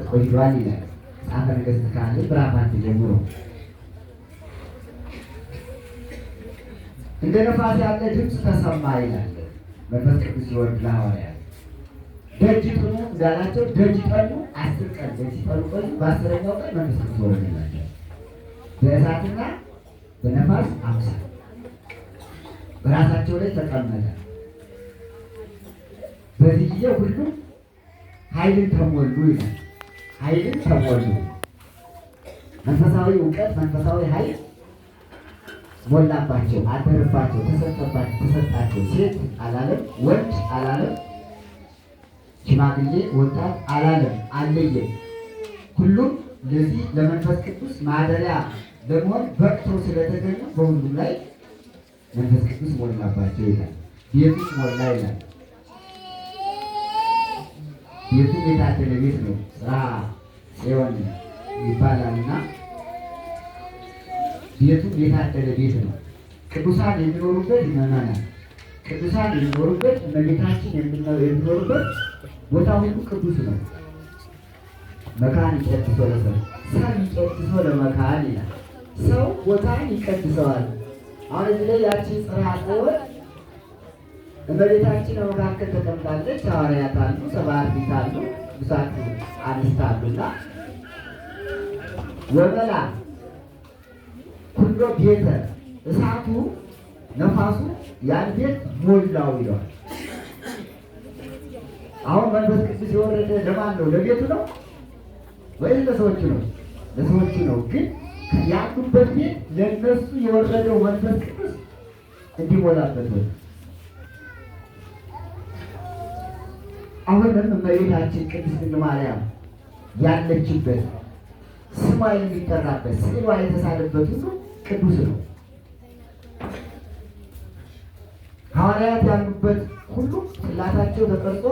ቆይቷል ይላል መጽሐፈ ነገሥት ካልዕ ምዕራፍ 1 ጀምሮ። እንደ ነፋስ ያለ ድምፅ ተሰማ ይላል። መንፈስ ቅዱስ ሲወርድ ለሐዋርያት ደጅ ጥኑ እንዳላቸው ደጅ ጠኑ። 10 ቀን ደጅ ሲጠኑ ቆዩ። በ10ኛው ቀን መንፈስ ቅዱስ ወረደላቸው በእሳትና በነፋስ አምሳል በራሳቸው ላይ ተቀመጠ። በዚህ ጊዜ ሁሉም ኃይልን ተሞሉ ይላል። ኃይልን ተሞሉ። መንፈሳዊ እውቀት፣ መንፈሳዊ ኃይል ሞላባቸው፣ አደረባቸው፣ ተሰጣቸው። ሴት አላለም፣ ወንድ አላለም፣ ሽማግሌ ወጣት አላለም፣ አለየም። ሁሉም ለዚህ ለመንፈስ ቅዱስ ማደሪያ ለመሆን በቅተው ስለተገኙ በሁሉም ላይ መንፈስ ቅዱስ ሞላባቸው ይላል። ቤቱ ሞላ ይላል። ቤቱ የታደለ ቤት ነው። ጽርሐ ጽዮን ይባላልና ቤቱ የታደለ ቤት ነው። ቅዱሳን የሚኖሩበት ምዕመናን ቅዱሳን የሚኖሩበት እመቤታችን የሚኖሩበት ቦታ ሁሉ ቅዱስ ነው። መካን ይቀድሶ ለሰው ሰው ይቀድሶ ለመካን ይላል። ሰው ቦታን ይቀድሰዋል። አሁን እዚህ ላይ ያቺ ጽርሐ ጽዮን እመቤታችን በመካከል ተቀምጣለች። ሐዋርያት አሉ፣ ሰብዓ አርድእት አሉ፣ ቅዱሳን አንስት አሉና ወመላ ኩሎ ቤተ እሳቱ ነፋሱ ያን ቤት ሞላው ይለዋል። አሁን መንፈስ ቅዱስ የወረደ ለማን ነው? ለቤቱ ነው ወይስ ለሰዎቹ ነው? ለሰዎቹ ነው። ግን ያሉበት ቤት ለእነሱ የወረደው መንፈስ ቅዱስ እንዲሞላበት ነው። አሁንም እመቤታችን ቅድስት ድንግል ማርያም ያለችበት ስሟ የሚጠራበት ስዕሏ የተሳለበት ሁሉ ቅዱስ ነው። ሐዋርያት ያሉበት ሁሉ ጽላታቸው ተቀርጾ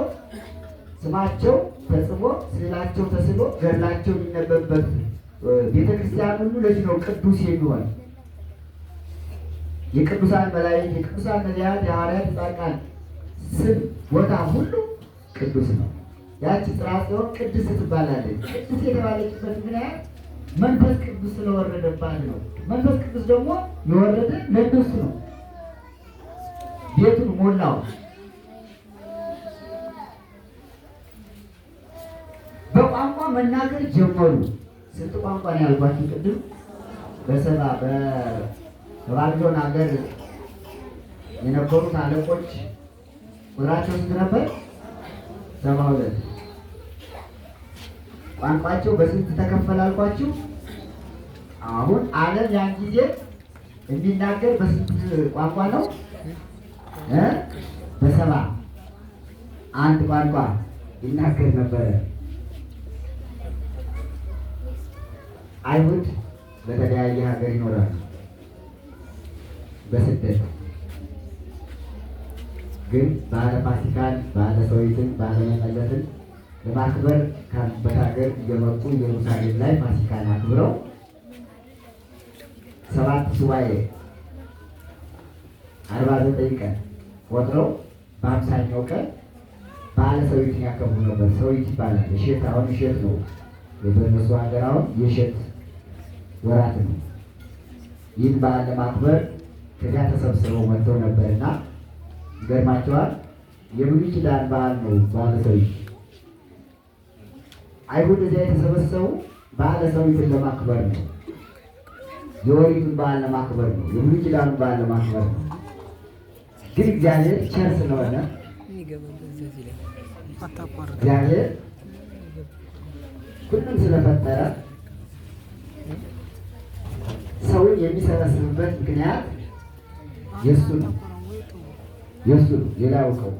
ስማቸው ተጽፎ ስዕላቸው ተስሎ ገድላቸው የሚነበብበት ቤተክርስቲያን ሁሉ ለዚህ ነው ቅዱስ የሚሆን። የቅዱሳን መላእክት፣ የቅዱሳን ነቢያት፣ የሐዋርያት፣ የጻድቃን ስም ቦታ ሁሉ ቅዱስ ነው። ያቺ ጽርሐ ጽዮን ቅድስት ትባላለች። ቅድስት የተባለችበት ምክንያት መንፈስ ቅዱስ ስለወረደባት ነው። መንፈስ ቅዱስ ደግሞ የወረደ ለእነሱ ነው። ቤቱን ሞላው። በቋንቋ መናገር ጀመሩ። ስንት ቋንቋ ነው ያልኳችሁ ቅድም? በባቢሎን ሀገር የነበሩት አለቆች ቁጥራቸው ስንት ነበር? 72። ቋንቋቸው በስንት ተከፈለ አልኳችሁ? አሁን ዓለም ያን ጊዜ የሚናገር በስንት ቋንቋ ነው? በ71 ቋንቋ ይናገር ነበረ። አይሁድ በተለያየ ሀገር ይኖራሉ በስደት። ግን በዓለ ፋሲካን፣ በዓለ ሰዊትን፣ በዓለ መጸለትን ለማክበር ካሉበት ሀገር እየመጡ ኢየሩሳሌም ላይ ፋሲካን አክብረው 7 ሱባኤ 49 ቀን ቆጥረው በ50ኛው ቀን በዓለ ሰዊትን ያከብሩ ነበር። ሰዊት ይባላል። እሸት አሁን እሸት ነው በእነሱ ሀገር አሁን የእሸት ወራት ነው። ይህን በዓል ለማክበር ከዚያ ተሰብስበው መጥተው ነበርና ይገርማቸዋል። የብሉይ ኪዳን በዓል ነው በዓለ ሰዊት። አይሁድ እዚያ የተሰበሰቡ በዓለ ሰዊትን ለማክበር ነው። የኦሪቱን በዓል ለማክበር ነው። የብሉይ ኪዳኑን በዓል ለማክበር ነው። ግን እግዚአብሔር ቸር ስለሆነ እግዚአብሔር ሁሉም ስለፈጠረ ሰውን የሚሰበስብበት ምክንያት የእሱ ነው። ሌላ ያውቀው።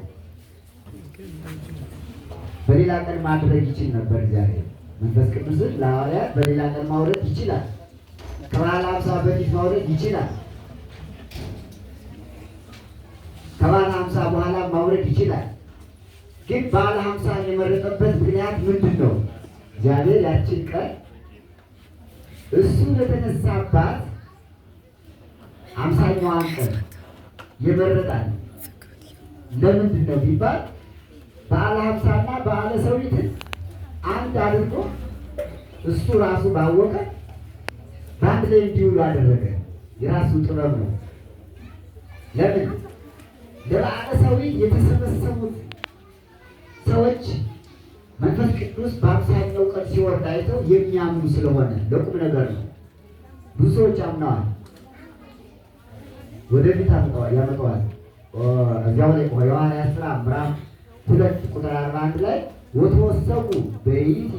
በሌላ ቀን ማድረግ ይችል ነበር እግዚአብሔር። መንፈስ ቅዱስን ለሐዋርያት በሌላ ቀን ማውረድ ይችላል። ከበዓለ ሃምሳ በፊት ማውረድ ይችላል። ከበዓለ ሃምሳ በኋላ ማውረድ ይችላል። ግን በዓለ ሃምሳ የመረጠበት ምክንያት ምንድን ነው? እግዚአብሔር ያችን ቀን እሱ ለተነሳባት 50ኛዋን ቀን የመረጣል። ለምንድን ነው ቢባል በዓለ ሃምሳና በዓለ ሰዊትን አንድ አድርጎ እሱ ራሱ ባወቀ በአንድ ላይ እንዲውሉ አደረገ። የራሱ ጥበብ ነው። ለምን ለበዓለ ሰዊት የተሰበሰቡት ሰዎች መንፈስ ቅዱስ በአብዛኛው ቀን ሲወርድ አይተው የሚያምኑ ስለሆነ ለቁም ነገር ነው። ብዙ ሰዎች አምነዋል። ወደፊት ያመጣዋል። እዚያው ላይ የሐዋርያት ሥራ ምዕራፍ 2 ቁጥር 41 ላይ ወተወሰቁ በይእቲ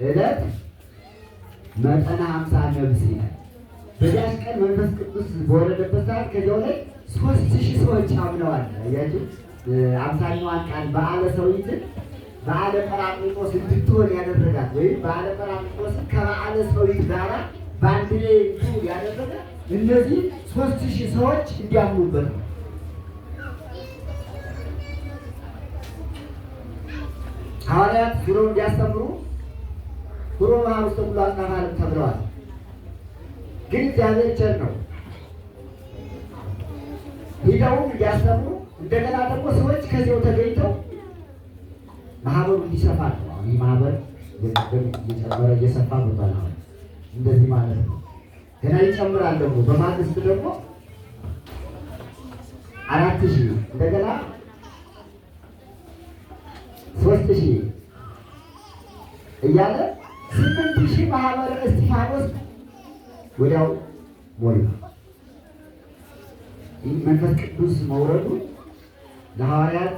ዕለት መጠነ 50 ነፍስ ይላል። በዚያች ቀን መንፈስ ቅዱስ በወረደበት ሰዓት ከዚያው ላይ 3000 ሰዎች አምነዋል። አያችሁ፣ 50ኛዋን ቃል በዓለ ሰዊትን በዓለ ጰራቅሊጦስ እንድትሆን ያደረጋት ወይም በዓለ ጰራቅሊጦስን ከበዓለ ሰዊት ጋር በአንድ ላይ እንዲውል ያደረገ እነዚህ 3000 ሰዎች እንዲያምኑበት ነው። ሐዋርያት ዙረው እንዲያስተምሩ ሁሮ ውስተ ኩሉ አጽናፈ ዓለም ተብለዋል። ግን እግዚአብሔር ቸር ነው። ሂደውም እንዲያስተምሩ እንደገና ደግሞ ሰዎች ከዚያው ተገኝተው ማህበሩ እንዲሰፋ ነው። አሁን ይህ ማህበር እየጨመረ እየሰፋ መጥቷል። እንደዚህ ማለት ነው። ገና ይጨምራል። ደግሞ በማግስት ደግሞ 4000 እንደገና 3000 እያለ 8000 ማህበረ እስጢፋኖስ ወዲያው ሞላ። ይህ መንፈስ ቅዱስ መውረዱ ለሐዋርያት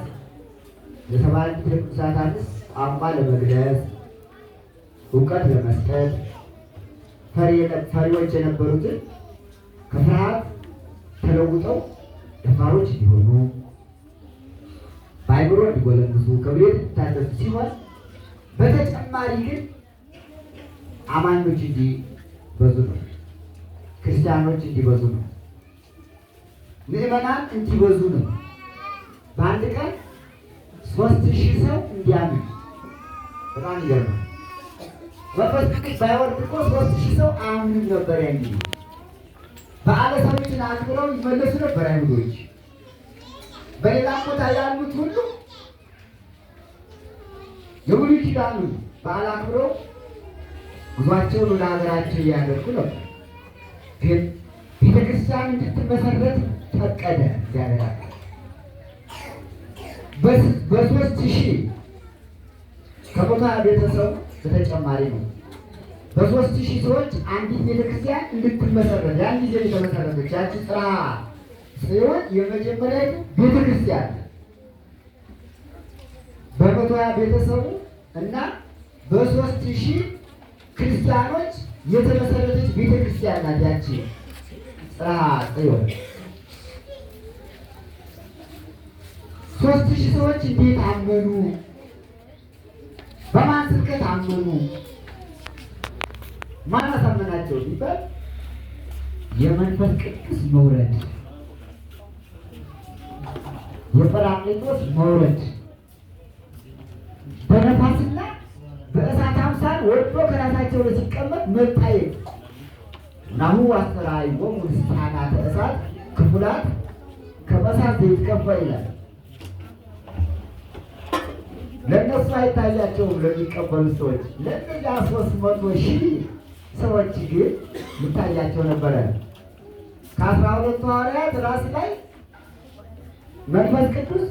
ለሰባቱ ቅዱሳት አንስት ቋንቋ ለመግለጽ እውቀት ለመስጠት ፈሪዎች የነበሩትን ከፍርሃት ተለውጠው ደፋሮች እንዲሆኑ በአይምሮ እንዲጎለምሱ ከብሬት እንዲታደሱ ሲሆን በተጨማሪ ግን አማኞች እንዲበዙ ነው። ክርስቲያኖች እንዲበዙ ነው። ምዕመናን እንዲበዙ ነው። በአንድ ቀን 3000 ሰው እንዲያምን በጣም ይገርማል። መንፈስ ቅዱስ ባይወርድ እኮ 3000 ሰው አያምኑም ነበር። ያን ጊዜ በዓለ ሰዊትን አክብረው ይመለሱ ነበር አይሁዶች። በሌላ ቦታ ያሉት ሁሉ የብሉይ ኪዳኑን በዓል አክብረው ጉዟቸውን ወደ ሀገራቸው እያደረጉ ነበር። ግን ቤተክርስቲያን እንድትመሰረት ፈቀደ እግዚአብሔር። በ3000 ከቦታ ቤተሰቡ በተጨማሪ ነው። በ3000 ሰዎች አንዲት ቤተክርስቲያን እንድትመሰረት ያን ጊዜ የተመሰረተች ያቺ ጽርሐ ጽዮን የመጀመሪያ ቤተክርስቲያን በ120 ቤተሰቡ እና በ3000 ክርስቲያኖች የተመሰረተች ቤተክርስቲያን ናት ያቺ ጽርሐ ጽዮን። 3000 ሰዎች እንዴት አመኑ? በማን ስብከት አመኑ? ማን አሳመናቸው ቢባል የመንፈስ ቅዱስ መውረድ፣ የጰራቅሊጦስ መውረድ በነፋስና በእሳት አምሳል ወርዶ ከራሳቸው ላይ ሲቀመጥ መታየት። ናሁ አስተርአዮሙ ልሳናተ እሳት ክፉላት ከመሳት ዘይትቀባ ይላል። ለእነሱ አይታያቸውም ለሚቀበሉ ሰዎች። ለእነዚያ 300,000 ሰዎች ግን ይታያቸው ነበረ። ከ12 ሐዋርያት ራስ ላይ መንፈስ ቅዱስ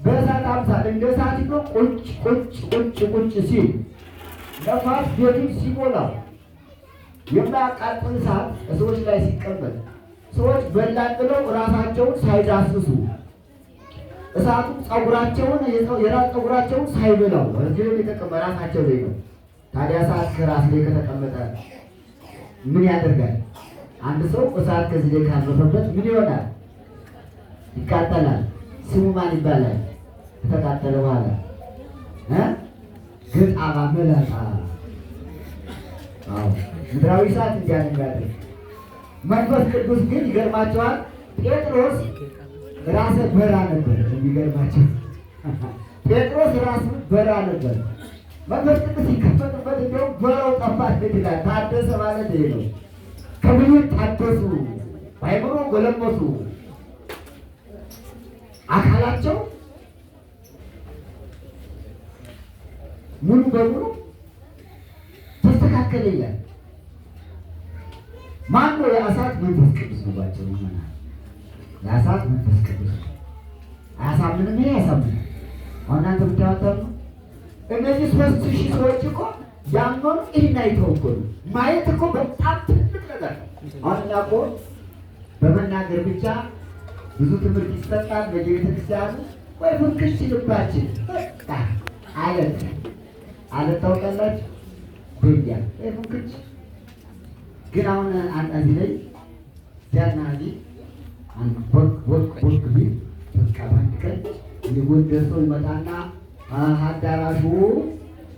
በእሳት አምሳል እንደ እሳት ይዞ ቁጭ ሲል ነፋስ ቤቱን ሲሞላው የማያቃጥል እሳት ሰዎች ላይ ሲቀመጥ ሰዎች በላን ብለው ራሳቸውን ሳይዳስሱ እሳቱም ፀጉራቸውን የራስ ፀጉራቸውን ሳይበላው እዚህ የተቀመጠ ራሳቸው ላይ ነው። ታዲያ እሳት ከራስ ላይ ከተቀመጠ ምን ያደርጋል? አንድ ሰው እሳት ከዚህ ላይ ካረፈበት ምን ይሆናል? ይቃጠላል። ስሙ ማን ይባላል? ከተቃጠለ በኋላ ግጣባ መላጣ። አዎ ምድራዊ እሳት እንዲያ ነው የሚያደርግ። መንፈስ ቅዱስ ግን ይገርማቸዋል። ጴጥሮስ ራሰ በራ ነበር። የሚገርማቸው ጴጥሮስ ራሱ በራ ነበር። መንፈስ ቅዱስ ሲከፈትበት እንዲያውም በራው ጠፋት ይላል። ታደሰ ማለት ይሄ ነው። ከብሉይ ታደሱ፣ በአይምሮ ጎለመሱ፣ አካላቸው ሙሉ በሙሉ ተስተካከለ ይላል። ማነው? የእሳት መንፈስ ቅዱስ ነው። ባጭሩ ይሆናል የእሳት መንፈስ ቅዱስ አያሳምንም? ይሄ ያሳምናል። አሁን እናንተ ብታወጣሉ እነዚህ 3000 ሰዎች እኮ ያመኑ ይህን አይተው እኮ ነው። ማየት እኮ በጣም ትልቅ ነገር ነው። አሁን እኛ እኮ በመናገር ብቻ ብዙ ትምህርት ይሰጣል በየቤተክርስቲያኑ። ወይ ፍንክች ልባችን በቃ አለት ታውቃላችሁ በያ ፍንክች። ግን አሁን እዚህ ላይ ዚያናዚ ወቅ ቢል በቃ በአንድ ቀን የጎንደር ሰው ይመጣና አዳራሹ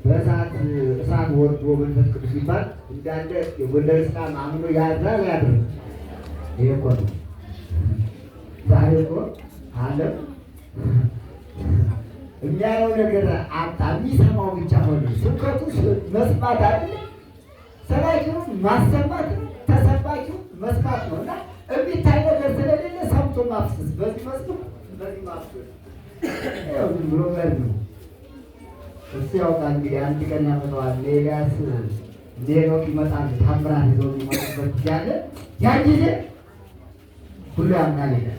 እሳት ወርዶ መንፈስ ቅዱስ ሲባል እንዳለ የጎንደር እስላም አምኖ ያድራል ያድር። ይሄ እኮ ነው ዛሬ እኮ ዓለም የሚያየው ነገር አጣ። የሚሰማው ብቻ ሆነ። ስብከቱ መስማት አይደለ፣ ሰባኪው ማሰማት፣ ተሰባኪው መስማት ነው። እና የሚታይ ነገር ስለሌለ ሰምቶ ማፍሰስ፣ በዚህ መስሎ በዚህ ማፍሰስ ያው ዝም ብሎ መር ነው። እሱ ያውቃል እንግዲህ አንድ ቀን ያመጣዋል። ኤልያስ ሌሎች ይመጣል ታምራት ይዘው የሚመጡበት ጊዜ አለ። ያን ጊዜ ሁሉ ያምናል ይላል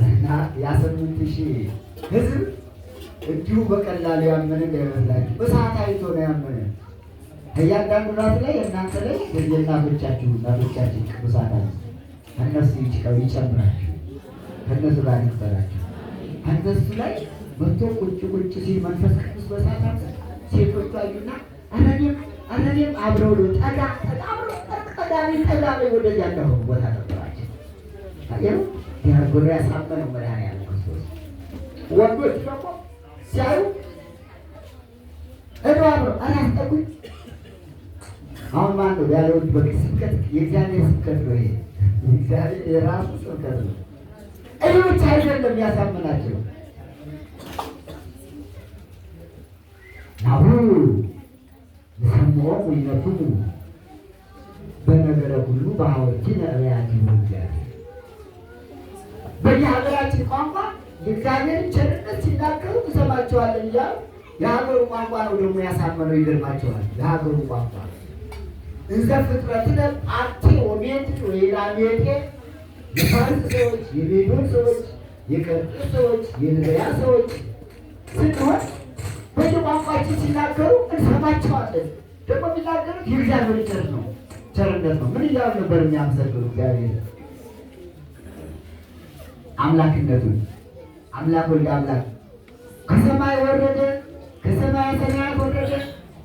እና ያ8,000 ሕዝብ እንዲሁ በቀላሉ ያመነ እንዳይመስላችሁ። እሳት አይቶ ነው ያመነ። ከእያንዳንዱ ራስ ላይ እናንተ ላይ እናቶቻችን ቅዱሳት አሉ። እነሱ ይጨምራችሁ፣ ከእነሱ ጋር ይፈራችሁ። ከእነሱ ላይ መቶ ቁጭ ሲል መንፈስ ቅዱስ በሳት ሴቶቹ አዩና እኔም አብረው ጠጋ ወደዚያ እንደሆኑ ቦታ ነበራቸው። ያጎራ ያሳመነው መድኃኒዓለም ክርስቶስ። ወንዶች ደግሞ ሲያዩ አብረው አላስጠጉኝ። አሁን ማን ነው ያለው? ስብከት የእግዚአብሔር ስብከት ነው። ይሄ እግዚአብሔር የራሱ ስብከት ነው። እኔ ብቻ አይደለም ያሳምናቸው። ናሁ ሰምዖሙ ይነብቡ በነገረ ሁሉ በሐወርቲነ ነቢያቲሁ እግዚአብሔር። በየሀገራችን ቋንቋ የእግዚአብሔርን ቸርነት ሲናገሩ እንሰማቸዋለን እያሉ የሀገሩ ቋንቋ ነው ደግሞ ያሳመነው። ይገርማቸዋል። የሀገሩ ቋንቋ እንዘ ፍጥረትነ አርቴ ወሜት ወኢላሜቴ የፋርስ ሰዎች፣ የሜዶን ሰዎች፣ የቀርጤስ ሰዎች፣ የልብያ ሰዎች ስንሆን በየቋንቋችን ሲናገሩ እንሰማቸዋለን። ደግሞ የሚናገሩት የእግዚአብሔር ቸርነት ነው። ምን እያሉ ነበር የሚያመሰግኑ? እግዚአብሔር አምላክነቱን። አምላክ ወልደ አምላክ ከሰማይ ወረደ፣ ከሰማየ ሰማያት ወረደ፣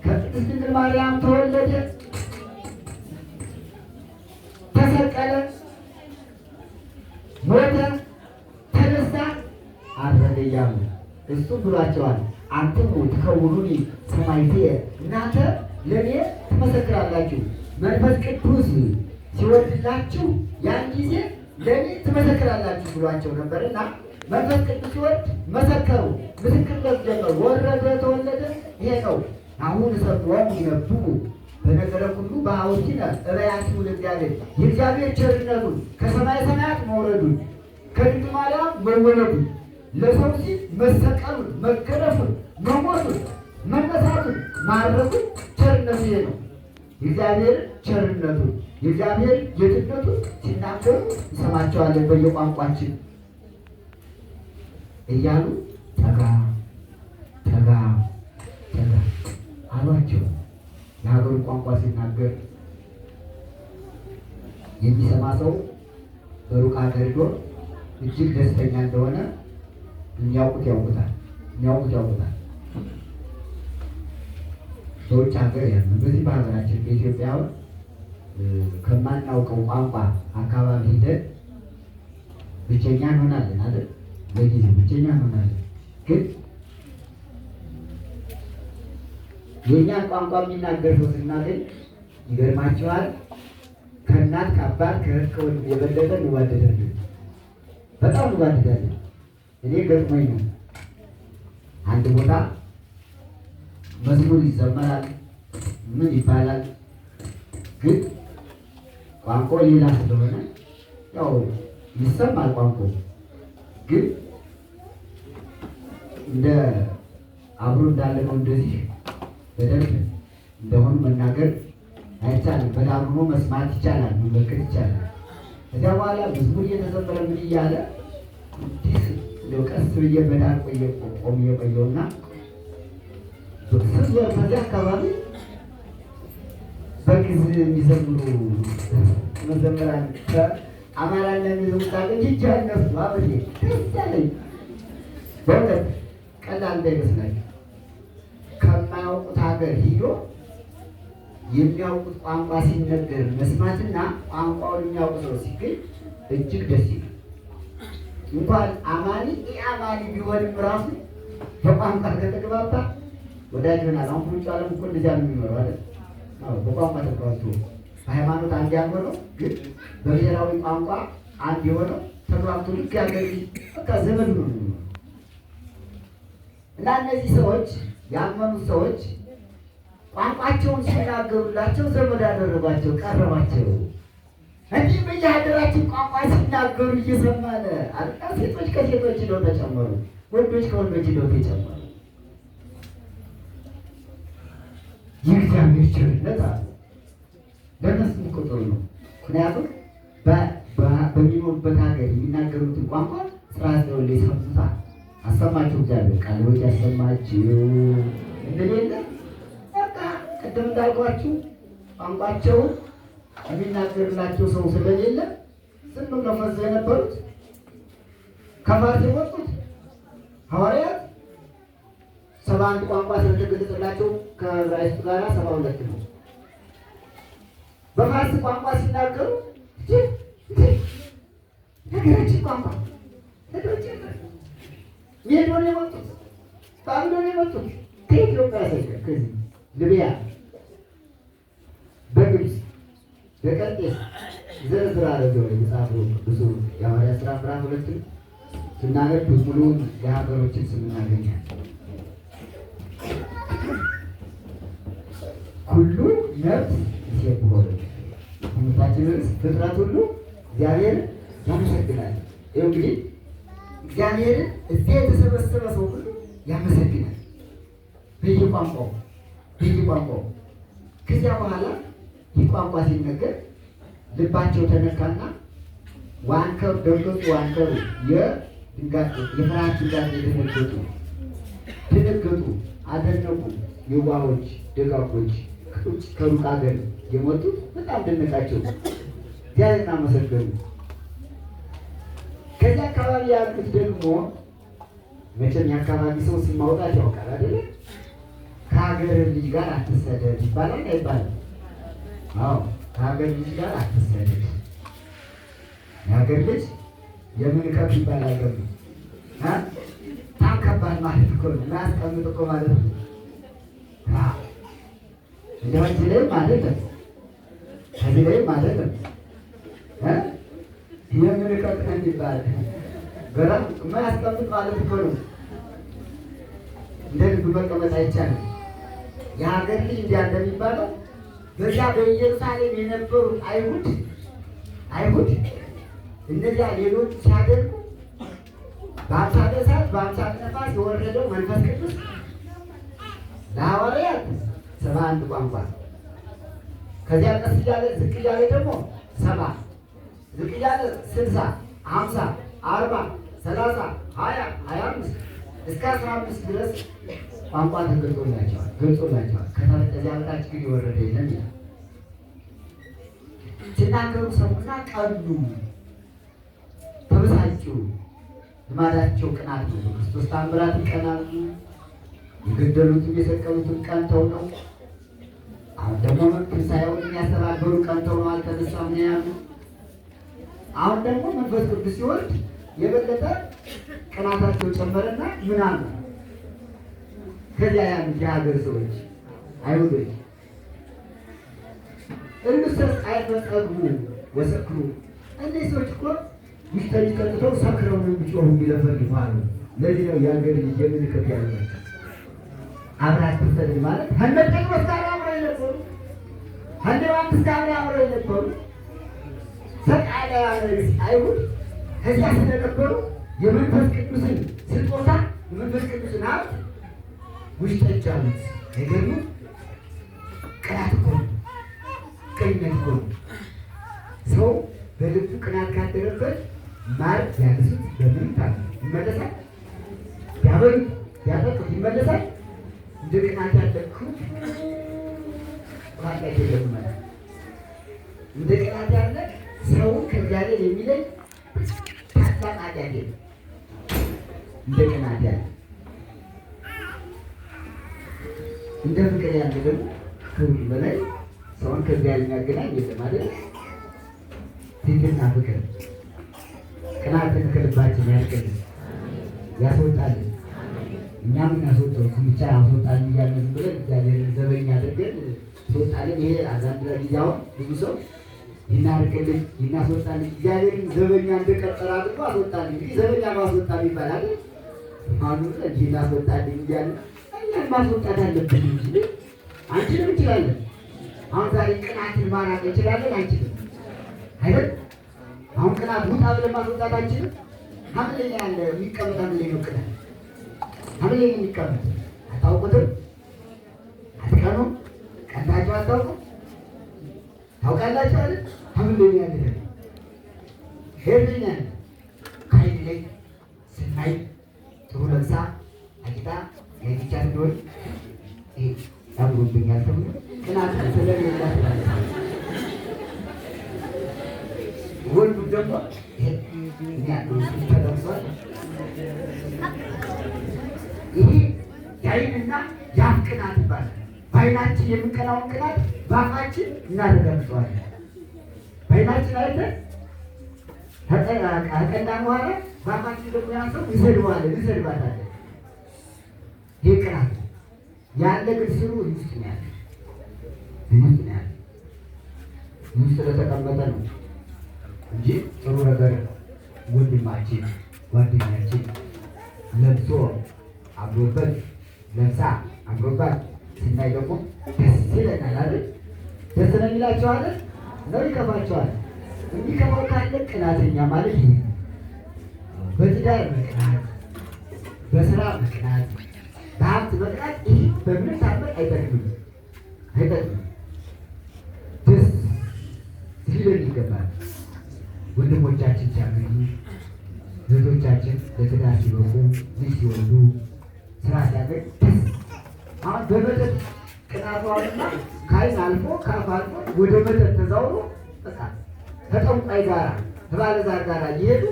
ከቅድስት ድንግል ማርያም ተወለደ፣ ተሰቀለ፣ ሞተ፣ ተነሳ፣ አረገ እያሉ እሱ ብሏቸዋል። አንትሙ ትከውኑኒ ሰማዕትየ፣ እናንተ ለእኔ ትመሰክራላችሁ። መንፈስ ቅዱስ ሲወርድላችሁ ያን ጊዜ ለእኔ ትመሰክራላችሁ ብሏቸው ነበርና መንፈስ ቅዱስ ሲወርድ መሰከሩ፣ ምስክርነት ጀመሩ። ወረደ፣ ተወለደ። ይሄ ነው። አሁን ሰምዖሙ ይነብቡ በነገረ ሁሉ በሐወርቲነ ነቢያቲሁ ለእግዚአብሔር። የእግዚአብሔር ቸርነቱን ከሰማይ ሰማያት መውረዱን ከድንግል ማርያም መወለዱን ለሰው ሲል መሰቀሉን፣ መገረፉን፣ መሞቱን፣ መነሳቱን፣ ማረጉን ቸርነቱ ይሄ ነው። የእግዚአብሔር ቸርነቱን የእግዚአብሔር ጌትነቱን ሲናገሩ እንሰማቸዋለን በየቋንቋችን እያሉ ጠጋ አሏቸው። የሀገሩ ቋንቋ ሲናገር የሚሰማ ሰው በሩቅ ሀገር ሄዶ እጅግ ደስተኛ እንደሆነ የሚያውቁት ያውቁታል። በውጭ ሀገር ያለ በዚህ በሀገራችን በኢትዮጵያ ከማናውቀው ቋንቋ አካባቢ ሄደን ብቸኛ እንሆናለን አይደል? በጊዜው ብቸኛ እንሆናለን። ግን የእኛን ቋንቋ የሚናገር ሰው ስናገኝ ይገርማቸዋል። ከእናት ከአባት ከእህት ከወንድም የበለጠ እንዋደዳለን። በጣም እንዋደዳለን። እኔ ገጥሞኝ ነው። አንድ ቦታ መዝሙር ይዘመራል፣ ምን ይባላል፣ ግን ቋንቋው ሌላ ስለሆነ ያው ይሰማል ቋንቋው። ግን እንደ አብሮ እንዳለ ነው። እንደዚህ በደንብ እንደሆኑ መናገር አይቻልም። በዳሩ መስማት ይቻላል፣ መመልከት ይቻላል። ከዚያ በኋላ መዝሙር እየተዘመረ ምን እያለ ቀስ ብዬ በዳር ቆሜ ቆየውና ስዞር በዚያ አካባቢ በግዕዝ የሚዘምሩ መዘምራን ከአማርኛ የሚዘምሩ እጅ ያነሱ አበ ደስ ያለኝ በእውነት ቀላል እንዳይመስላችሁ። ከማያውቁት ሀገር ሂዶ የሚያውቁት ቋንቋ ሲነገር መስማትና ቋንቋውን የሚያውቁ ሰው ሲገኝ እጅግ ደስ ይላል። እንኳን አማኒ አማኒ ቢሆንም ራሱ በቋንቋ ከተግባባ ወዳጅ ይሆናል። አሁን ውጭ ዓለም እኮ እንደዚያ ነው የሚኖረው አይደል? በቋንቋ ተግባብቶ በሃይማኖት አንድ ያልሆነው ግን በብሔራዊ ቋንቋ አንድ የሆነው ተግባብቶ ልክ ያገር በቃ ዘመድ ነው እና እነዚህ ሰዎች ያመኑት ሰዎች ቋንቋቸውን ሲናገሩላቸው ዘመድ አደረጓቸው፣ ቀረባቸው። እንዲህ በየሀገራችን ቋንቋ ሲናገሩ እየሰማን አልቃ ሴቶች ከሴቶች ሂደው ተጨመሩ፣ ወንዶች ከወንዶች ሂደው ተጨመሩ። የእግዚአብሔር ቸርነት አለ። ለእነሱም ቁጥር ነው። ምክንያቱም በሚኖሩበት ሀገር የሚናገሩትን ቋንቋ ስርዓት ዘወልደ ይሰሙታል። አሰማችሁ እግዚአብሔር ቃልዎች ያሰማችሁ እንደሌለ በቃ ቅድም እንዳልኳችሁ ቋንቋቸውን የሚናገርላቸው ሰው ስለሌለ ዝም ብለው ፈዘው የነበሩት ከፋርስ የወጡት ሐዋርያት 71 ቋንቋ ስለተገለጸላቸው ከዕብራይስጡ ጋር 72 ነው። በፋርስ ቋንቋ ሲናገሩ ነገራችን ቋንቋ ነገራችን ሜዶን የመጡት ባቢሎን የመጡት ከኢትዮጵያ ሰገ ከዚህ ልቢያ በግብፅ በቀርጤስ ዝርዝር አደረገው የመጽሐፉ ብዙ የሐዋርያት ሥራ ምዕራፍ 2 ስናነብ ሙሉውን የሀገሮችን ስም እናገኛለን። ሁሉ ነፍስ ይሴብሖ ትምህርታችን ርዕስ ፍጥረት ሁሉ እግዚአብሔርን ያመሰግናል። ይኸው እንግዲህ እግዚአብሔርን እዚያ የተሰበሰበ ሰው ሁሉ ያመሰግናል በየቋንቋው። ከዚያ በኋላ ይህ ቋንቋ ሲነገር ልባቸው ተነካና ዋንከሩ ደንገጡ፣ ዋንከሩ የፍርሃት ድንጋጤ ደነገጡ፣ አደነቁ። የዋሆች ደጋጎች ከሩቅ ሀገር የመጡት በጣም ደነቃቸው፣ እግዚአብሔርን አመሰገኑ። ከዚህ አካባቢ ያሉት ደግሞ መቼም የአካባቢ ሰው ስም ማውጣት ያውቃል አይደለ? ከሀገር ልጅ ጋር አትሰደድ ይባላል አይባልም? አዎ፣ ከሀገር ልጅ ጋር አትሰደድ። የሀገር ልጅ የምን ከፍ ይባላል? ገቡ በጣም ከባድ ማለት እኮ ነው። እናያስቀምጥ እኮ ማለት ነው። እንደዚህ ላይ ማለት ነው፣ ከዚህ ላይ ማለት ነው። የምን ከፍ ይባላል? ገራ የማያስቀምጥ ማለት እኮ ነው። እንደ ልብ መቀመጥ አይቻልም። የሀገር ልጅ እንዲያ እንደሚባለው በዚያ በኢየሩሳሌም የነበሩት አይሁድ እነዚያ ሌሎች ሲያደርጉ በአምሳለ እሳት በአምሳለ ነፋስ የወረደው መንፈስ ቅዱስ ለሐዋርያት 71 ቋንቋ፣ ከዚያ ቀስ እያለ ዝቅ እያለ ደግሞ 70 ዝቅ እያለ 60 50 40 30 20 25 እስከ 15 ድረስ ቋንቋ ገልጾላቸዋል። ከዚያ በታች ግን የወረደ የለም ይላል። ሲናገሩ ሰሙና ቀኑ፣ ተበሳጩ። ልማዳቸው ቅናት ነው። በክርስቶስ ታምራት ይቀናሉ። የገደሉትም የሰቀሉትም ቀንተው ነው። አሁን ደግሞ ትንሣኤውን የሚያስተባበሩ ቀንተው ነው፣ አልተነሳም ነው ያሉ። አሁን ደግሞ መንፈስ ቅዱስ ሲወርድ የበለጠ ቅናታቸው ጨመረና ምን አሉ? ከዚያ ያሉት የሀገር ሰዎች አይሁዶች እንሰስ አይፈጸሙ ወሰክሩ። እነዚህ ሰዎች እኮ ሚስተሪ ጠጥተው ሰክረው ነው የሚጮሁ የሚለፈልፉ አሉ። ለዚህ ነው የሀገር ልጅ የምልክት ያለ አብራት ትሰድ ማለት ከነጠቅመስ ጋር አብረው የነበሩ ከነባንስ ጋር አብረው የነበሩ ሰቃላ አይሁድ ከዚያ ስለነበሩ የመንፈስ ቅዱስን ስጦታ መንፈስ ቅዱስን ሀብት ውስጥ ይጫሉት አይገርምም? ቅናት እኮ ነው፣ ቅንነት እኮ ነው። ሰው በልቡ ቅናት ካደረበት ማር ቢያገሱት በምን ታል ይመለሳል? ቢያበሉት ቢያጠጡት ይመለሳል? እንደ ቅናት ያለኩ ዋላ የለም ማለት እንደ ቅናት ያለ ሰውን ከእግዚአብሔር የሚለይ ታላቅ ኃጢአት የለም። እንደ ቅናት ያለ እንደ ፍቅር ያለ ደግሞ ከሁሉ በላይ ሰውን ከእግዚአብሔር የሚያገናኝ የለም አይደል? ትህትና ፍቅር ቅናትን ከልባችን ያስቀድም ያስወጣልን። እኛም እናስወጣው ብቻ አስወጣልን እያልን ብለን እግዚአብሔርን ዘበኛ አድርገን ስወጣልን። ይሄ አንዳንድ ጊዜያውን ብዙ ሰው ይናርቅልን ይናስወጣልን እግዚአብሔርን ዘበኛ እንደቀጠረ አድርጎ አስወጣልን። እንግዲህ ዘበኛ ማስወጣል ይባላል። አሁን እንጂ እናስወጣልን እያልን እኛን ማስወጣት አለብን እንጂ አንችልም። እንችላለን። አሁን ዛሬ ቅናትን ማራቅ እንችላለን? አንችልም አይደል? አሁን ቅናት ውጣ ብለን ማስወጣት አንችልም። ሐምሌ ያለ የሚቀመጥ ሐምሌ ነው። ቅናት ሐምሌ የሚቀመጥ አታውቁትም? አትቀኑም? ቀንታችሁ አታውቁም? ታውቃላችሁ አይደል? ሐምሌ ያለ ሄድኛ ከአይን ላይ ስናይ ጥሩ ለብሳ አጊጣ የጊቻ እንደሆን ያምሩብኛል ተብሎ ቅናት ስለሌላት ወንዱ ደግሞ ተደርሷል። ይሄ የዓይንና የአፍ ቅናት ይባላል። በዓይናችን የምንቀናውን ቅናት በአፋችን እናረጋግጠዋለን። በዓይናችን አይተን ከቀናን በኋላ በአፋችን ደግሞ ያን ሰው እንሰድባለን፣ እንሰድባታለን። ይህ ቅናት ያለ ግን ስሩ ውስጥ ነው ያለ ውስጥ ነው ያለ ውስጥ ስለተቀመጠ ነው እንጂ ጥሩ ነገር ወንድማችን ጓደኛችን ለብሶ አምሮበት ለብሳ አምሮባት ስናይ ደግሞ ደስ ይለናል አይደል? ደስ ነው የሚላቸው አይደል? ነው ይከፋቸዋል። የሚከፋው ካለ ቅናተኛ ማለት ይሄ በትዳር መቅናት፣ በስራ መቅናት፣ በሀብት መቅናት ይህ በምን ታምር አይጠቅምም፣ አይጠቅምም። ደስ ሊለን ይገባል። ወንድሞቻችን ሲያገኙ፣ እህቶቻችን ለትዳር ሲበቁ፣ ልጅ ሲወልዱ፣ ስራ ሲያገኝ ደስ አሁን በመጠጥ ቅናቷንና ከዓይን አልፎ ከአፍ አልፎ ወደ መጠጥ ተዛውሮ በቃ ከጠንቋይ ጋራ ከባለዛር ጋራ እየሄዱ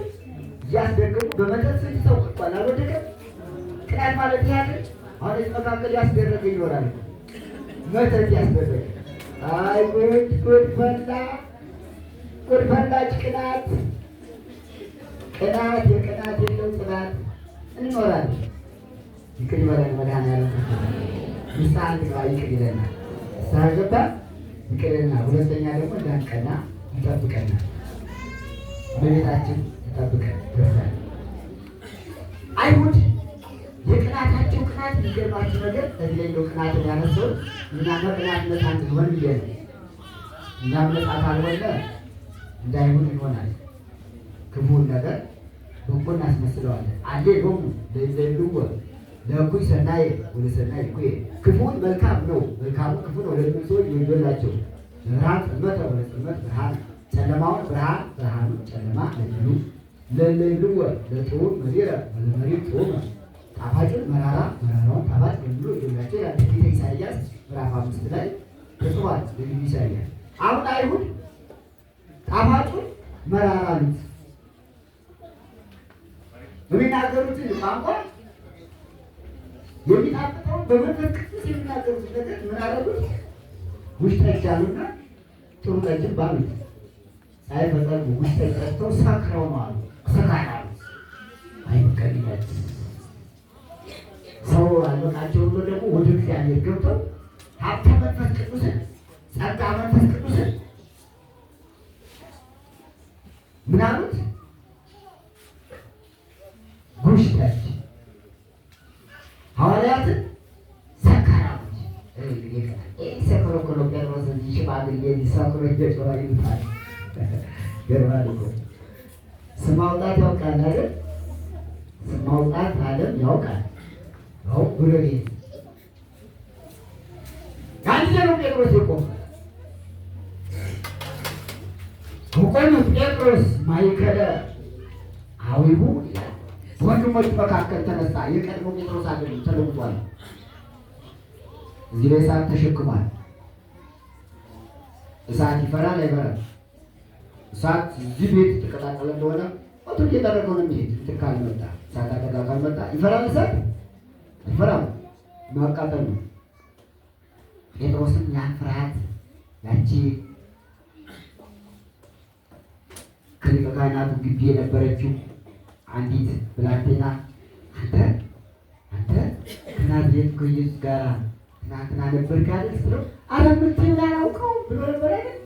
እያስደገሙ በመጠጥ ስንት ሰው እንኳን አልወደቀም። ቅናት ማለት ያለ አሁን እዚህ መካከል ያስደረገ ይኖራል። መጠጥ ያስደረገ አይ ጉድ ጉድ ፈላ ጉድ ፈላች ቅናት ቅናት የቅናት የለው ጽናት እንኖራለን። ይቅር ይበለን መድኃኒዓለም ንስሐ እንግባ ይቅር ይለናል። ንስሐ ገባ ይቅር ይለናል። ሁለተኛ ደግሞ እንዳንቀና ይጠብቀናል። በቤታችን ይጠብቀን ይደርሳል። አይሁድ የቅናታቸው ቅናት የሚገርማችሁ ነገር እዚህ ላይ ቅናትን ያነሰው እኛ መቅናት ነፃ እንሆን ብዬ ነው። እኛም ነፃ ካልሆነ እንደ አይሁድ እንሆናለን። ክፉን ነገር በጎ እናስመስለዋለን። አንዴ ሆሙ ለይዘይልዎ ለእኩይ ሰናይ ወለሰናይ እኩይ ክፉን መልካም ነው፣ መልካሙ ክፉ ነው ለሚሉ ሰዎች ወዮላቸው። ብርሃን ጽልመተ ወለጽልመት ብርሃን ጨለማውን ብርሃን ብርሃኑን ጨለማ ለሚሉ ለይለይልዎ ለጥዑም መሪረ ወለመሪር ጥዑመ ጣፋጩን መራራ መራራውን ጣፋጭ ለሚሉ ወዮላቸው ይላል ትንቢተ ኢሳይያስ ምዕራፍ 5 ላይ ተጽፏል። ነቢዩ ኢሳይያስ አሁን አይሁድ ጣፋጩን መራራ አሉት። የሚናገሩትን ቋንቋ የሚጣፍጠውን በመንፈስ ቅዱስ የሚናገሩትን ነገር ምን አደረጉት? ውስጥ ጠጅ አሉና ጥሩ ጠጅም ባሉት ሳይፈጠሩ ውስጥ ጠጅ ጠጥተው ሰክረው ነው አሉ። ሰካራ አሉ። አይበቀልለት ሰው አልበቃቸው ብሎ ደግሞ ወደ እግዚአብሔር ገብተው ሀብተ መንፈስ ቅዱስን ጸጋ መንፈስ ቅዱስን ምን አሉት? ጉሽ ጠጅ ሐዋርያትን ሰካራዎች ሰክሮኮሎ ጴጥሮስ ሽማግሌ ሰክሮ እየጮኸ ይሉታል። ገርማል እኮ ስም ማውጣት ያውቃል አይደል? ስም ማውጣት ዓለም ያውቃል። አሁን ጎረቤት አንተ ነው ጴጥሮስ የቆመ ወቆም ጴጥሮስ ማይከለ አዊሁ ወንድሞች መካከል ተነሳ። የቀድሞ ጴጥሮስ አይደለም፣ ተለውጧል። እዚህ ላይ እሳት ተሸክሟል። እሳት ይፈራል አይፈራም? እሳት እዚህ ቤት ተቀጣጠለ እንደሆነ ወጥቶ እየጠረገው ነው የሚሄድ። እንትን ካልመጣ እሳት አደጋ ካልመጣ ይፈራል። እሳት አይፈራም፣ ማቃጠል ነው። ጴጥሮስም ያን ፍርሃት ያቺ ከሊቀ ካህናቱ ግቢ የነበረችው አንዲት ብላቴና አንተ ከናዝሬቱ ከኢየሱስ ጋር ትናንትና ነበርክ አይደል ስለው ኧረ የምትይውን አላውቀውም ብሎ ነበር አይደል?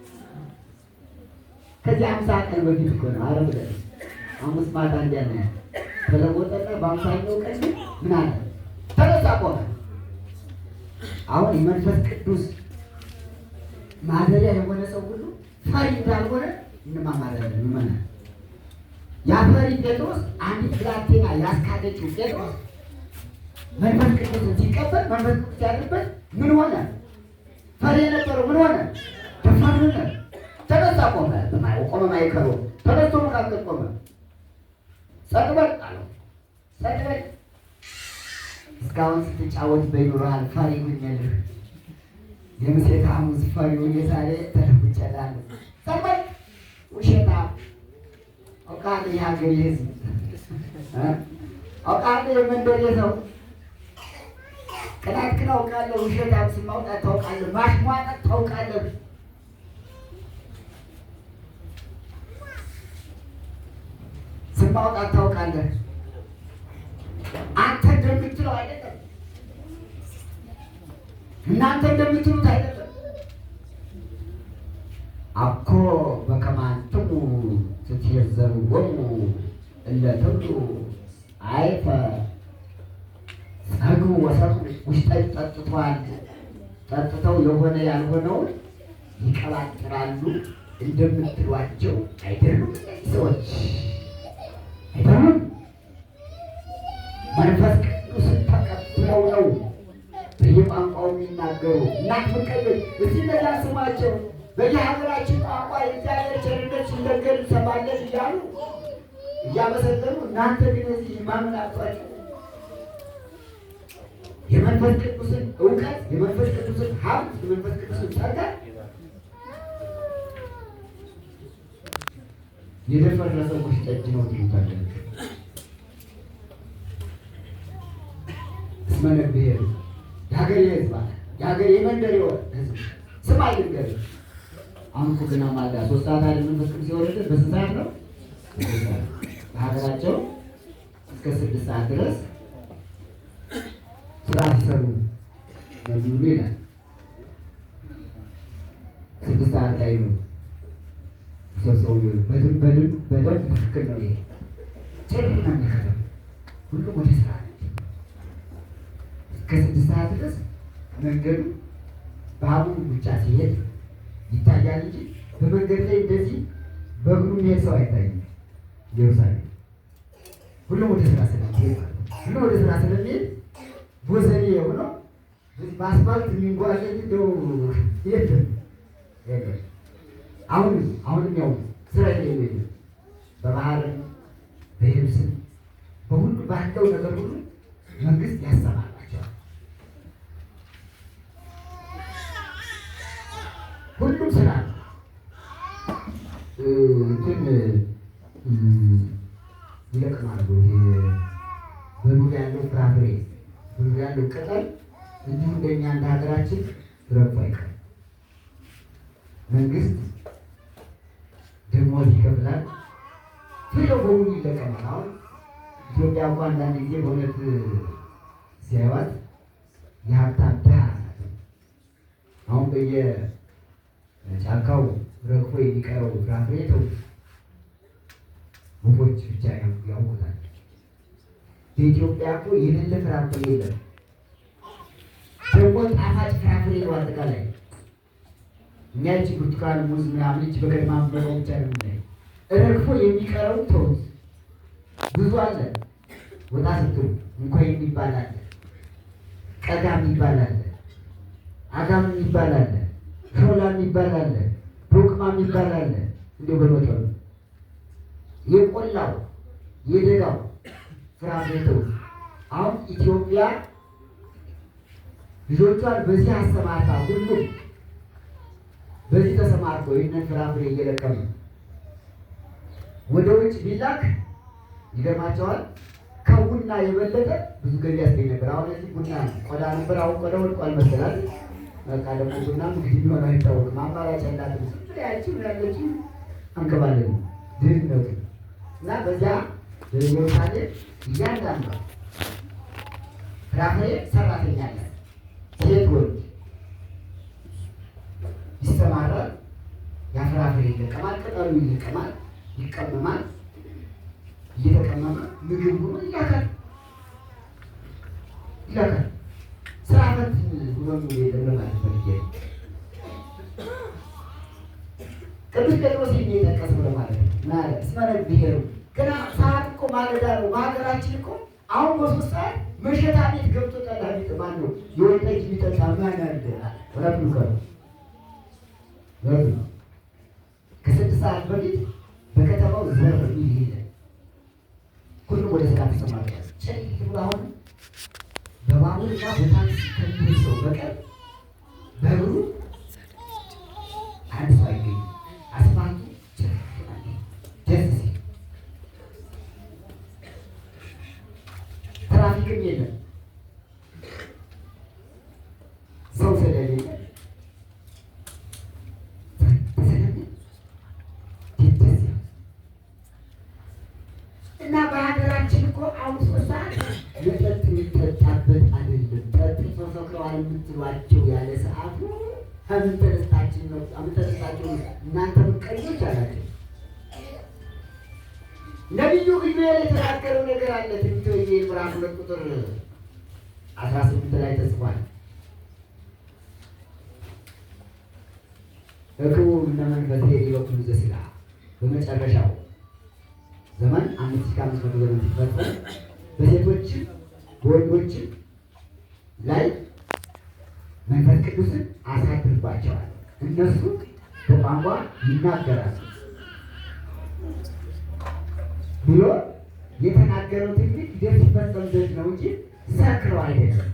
ከዚህ 50 ቀን በፊት እኮ ነው። ኧረ ብለህ ሐሙስ ማታ እንዲያለ ተለወጠና በ50ኛው ቀን ምን አለ? ተነሳ ቆመ። አሁን የመንፈስ ቅዱስ ማደሪያ የሆነ ሰው ሁሉ ፈሪ እንዳልሆነ እንማማራለን። ይመናል ያፈሪ ጴጥሮስ አንዲት ብላቴና ያስካደችው ጴጥሮስ መንፈስ ቅዱስን ሲቀበል መንፈስ ቅዱስ ያለበት ምን ሆነ? ፈሪ የነበረው ምን ሆነ? ደፋር ሆነ። ተነሳ ቆመ። ቆመ ማይከሮ ተነስቶ መካከል ቆመ። ጸጥ በል አለው። ጸጥ በል እስካሁን ስትጫወት በይኖርሃል ፈሪ ሁኛለህ። የምሴት ሐሙስ ፈሪው የዛሬ ተለውጬልሃለሁ። ጸጥ በል ውሸታም አውቃለሁ። የሀገሬ ሕዝብ አውቃለሁ። የመንደሬ ሰው ቅናትክን አውቃለሁ። ውሸታም ስም ማውጣት ታውቃለህ። ማሽሟጠጥ ታውቃለህ። ስም ማውጣት ታውቃለህ። አንተ እንደምትለው አይደለም፣ እናንተ እንደምትሉት አይደለም። አኮ በከመ አንትሙ ትትዔዘብዎሙ እለ ትብሉ አይፈ ጸግቡ ወሰክሩ። ውስጠት ጠጥተዋል፣ ጠጥተው የሆነ ያልሆነውን ይቀባጥራሉ እንደምትሏቸው አይደሉም። ሰዎች አይደሉም። መንፈስ ቅዱስን ተቀብለው ነው በየቋንቋው የሚናገሩ። እናት ምቀበል እዚህ ነዛ ስማቸው በየሀገራችን ቋንቋ የእግዚአብሔር ቸርነት ሲነገር እንሰማለን እያሉ እያመሰገኑ፣ እናንተ ግን እዚህ ማመን አጥቷቸው የመንፈስ ቅዱስን እውቀት፣ የመንፈስ ቅዱስን ሀብት፣ የመንፈስ ቅዱስን ጸጋ የደፈረሰ ሰዎች ጠጅ ነው ትሉታላችሁ። እስመ ነግሔር የሀገሬ ሕዝብ የሀገሬ የመንደሬ ሕዝብ ስም አይልገር። አሁን እኮ ገና ማልዳ 3 ሰዓት አይደል መንፈስ ቅዱስ የወረደ? በስንት ሰዓት ነው? በሀገራቸው እስከ 6 ሰዓት ድረስ ስራ ሲሰሩ ነብዩ ይላል። 6 ሰዓት ላይ ነው ሰው በደንብ ትክክል ነው። ይሄ ጨርቅ ነው የሚከተው ሁሉም ወደ ስራ እስከ 6 ሰዓት ድረስ መንገዱ ባቡሩ ብቻ ሲሄድ ይታያል እንጂ በመንገድ ላይ እንደዚህ በእግሩ የሚሄድ ሰው አይታይም። ኢየሩሳሌም ሁሉም ወደ ስራ ስለሚሄድ ሁሉም ወደ ስራ ስለሚሄድ ቦዘኔ የሆነው በአስፋልት የሚንጓለል እንደው የለም። አሁንም ያው ስራ የሌለ በባህርም በየብስም በሁሉ ባለው ነገር ሁሉ መንግስት ያሰማራቸዋል። ሁሉም ስራ እንትን ይለቅማሉ። በዱር ያለው ፍራፍሬ፣ በዱር ያለው ቅጠል እንዲሁ እንደኛ እንደ ሀገራችን ረግፎ አይቀርም። መንግስት ደሞዝ ይከፍላል። ፍሬው በሙሉ ይለቀማል። አሁን ኢትዮጵያ እንኳ አንዳንድ ጊዜ በእውነት ሲያዩት የሀብታም ድሃ ናት። አሁን በየጫካው ረግፎ የሚቀረው ፍራፍሬ ተው ወፎች ብቻ ያውቁታል። በኢትዮጵያ እኮ የሌለ ፍራፍሬ የለም። ደግሞ ጣፋጭ ፍራፍሬ ነው አጠቃላይ። እኛ እቺ ብርቱካን፣ ሙዝ ምናምን እቺ በገድማ በለው ብቻ ነው ላይ ረግፎ የሚቀረው ተውት ብዙ አለ። ወጣ ስትሉ እንኳን የሚባል አለ። ቀጋም ይባላል፣ አጋም ይባላል፣ ሾላም ይባላል፣ ዶቅማም ይባላል። እንዲሁ በመጠኑ የቆላው የደጋው ፍራፍሬው አሁን ኢትዮጵያ ልጆቿን በዚህ አሰማርታ ሁሉም በዚህ ተሰማርቶ ይህንን ፍራፍሬ እየለቀሙ ወደ ውጭ ቢላክ ይገርማቸዋል። ከቡና የበለጠ ብዙ ገቢ ያስገኝ ነበር። አሁን እዚህ ቡና ቆዳ ነበር፣ አሁን ቆዳ ወድቋል መሰላል። በቃ ደግሞ ቡና እንግዲህ ቢሆን አይታወቅም። አማራጭ ያላትም ያችን ያለችው አንከባለሉ ድህነቱ እና በዚያ በኢየሩሳሌም እያንዳንዱ ፍራፍሬ ሰራተኛ አለ። ሴት ወንድ ይሰማራል። ያ ፍራፍሬ ይለቀማል፣ ቅጠሉ ይለቀማል፣ ይቀመማል። እየተቀመመ ምግብ ሆኖ ይላካል። ስራ ፈት ሁሉ የለም ማለት ነው። ቅዱስ ጴጥሮስ የሚጠቀስ ብለ ማለት ነው። ማለት እስመ ብሔሩ ገና ሰዓት እኮ ማለዳ ነው። በሀገራችን እኮ አሁን በሶስት ሰዓት መሸታ ቤት ገብቶ ጠላ ቢጥማል ነው የወይን ጠጅ ቢጠጣ ማን አለ? ረብ ከስድስት ሰዓት በፊት በከተማው ዘር ይሄዳል። ሁሉም ወደ ስራ ተሰማርቷል። ጭልጥ ብሎ አሁን በባቡርና በታክሲ ከሚሄድ ሰው በቀር በእግሩ አንድ ሰው አይገኝም። አስፋልቱ ደስ ሲል ትራፊክም የለም፣ ሰው ስለሌለ እና በሀገራችን እኮ አሁን ሶስት ሰዓት መጠጥ የሚጠጣበት አይደለም። ጠጥተው ሰክረዋል የምትሏቸው ያለ ሰዓቱ ከምን ተነስታችሁ ነው? እናንተ ምቀኞች አላቸው። ነቢዩ ኢዩኤል የተናገረው ነገር አለ። ትንቢተ ኢዩኤል ምዕራፍ 2 ቁጥር 18 ላይ ተጽፏል። እክቡ እነመንፈሴ ይበኩሉ ዘሥጋ በመጨረሻው ዘመን 5500 ዘመን ሲፈጸም በሴቶችም በወንዶችም ላይ መንፈስ ቅዱስን አሳድርባቸዋል። እነሱ በቋንቋ ይናገራሉ ብሎ የተናገረው ትንቢት ሲፈጸም ዘንድ ነው እንጂ ሰክረው አይደለም